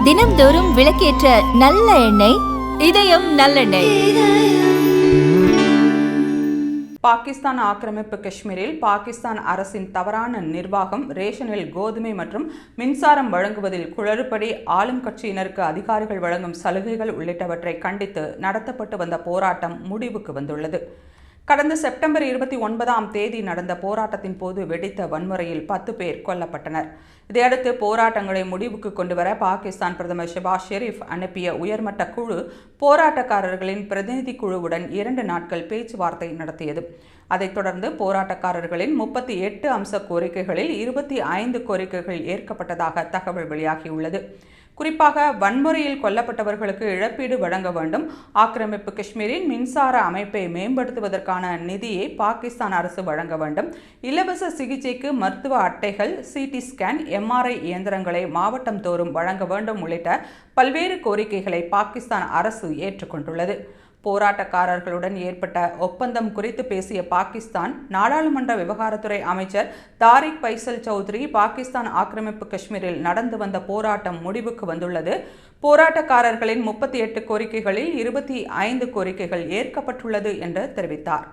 தினம்தோறும் விளக்கேற்ற நல்ல எண்ணெய் இதயம் நல்லெண்ணெய். பாகிஸ்தான் ஆக்கிரமிப்பு காஷ்மீரில் பாகிஸ்தான் அரசின் தவறான நிர்வாகம், ரேஷனில் கோதுமை மற்றும் மின்சாரம் வழங்குவதில் குளறுபடி, ஆளும் கட்சியினருக்கு அதிகாரிகள் வழங்கும் சலுகைகள் உள்ளிட்டவற்றை கண்டித்து நடத்தப்பட்டு வந்த போராட்டம் முடிவுக்கு வந்துள்ளது. கடந்த செப்டம்பர் 29 நடந்த போராட்டத்தின் போது வெடித்த வன்முறையில் 10 பேர் கொல்லப்பட்டனர். இதையடுத்து போராட்டங்களை முடிவுக்கு கொண்டுவர பாகிஸ்தான் பிரதமர் ஷெபாஸ் ஷெரீப் அனுப்பிய உயர்மட்ட குழு போராட்டக்காரர்களின் பிரதிநிதி குழுவுடன் 2 நாட்கள் பேச்சுவார்த்தை நடத்தியது. அதைத் தொடர்ந்து போராட்டக்காரர்களின் 38 அம்ச கோரிக்கைகளில் 25 கோரிக்கைகள் ஏற்கப்பட்டதாக தகவல் வெளியாகியுள்ளது. குறிப்பாக வன்முறையில் கொல்லப்பட்டவர்களுக்கு இழப்பீடு வழங்க வேண்டும், ஆக்கிரமிப்பு காஷ்மீரின் மின்சார அமைப்பை மேம்படுத்துவதற்கான நிதியை பாகிஸ்தான் அரசு வழங்க வேண்டும், இலவச சிகிச்சைக்கு மருத்துவ அட்டைகள், சிடி ஸ்கேன், எம்ஆர்ஐ இயந்திரங்களை மாவட்டம் தோறும் வழங்க வேண்டும் உள்ளிட்ட பல்வேறு கோரிக்கைகளை பாகிஸ்தான் அரசு ஏற்றுக்கொண்டுள்ளது. போராட்டக்காரர்களுடன் ஏற்பட்ட ஒப்பந்தம் குறித்து பேசிய பாகிஸ்தான் நாடாளுமன்ற விவகாரத்துறை அமைச்சர் தாரிக் பைசல் சௌத்ரி, பாகிஸ்தான் ஆக்கிரமிப்பு காஷ்மீரில் நடந்து வந்த போராட்டம் முடிவுக்கு வந்துள்ளது. போராட்டக்காரர்களின் 38 கோரிக்கைகளில் 25 கோரிக்கைகள் ஏற்கப்பட்டுள்ளது என்று தெரிவித்தார்.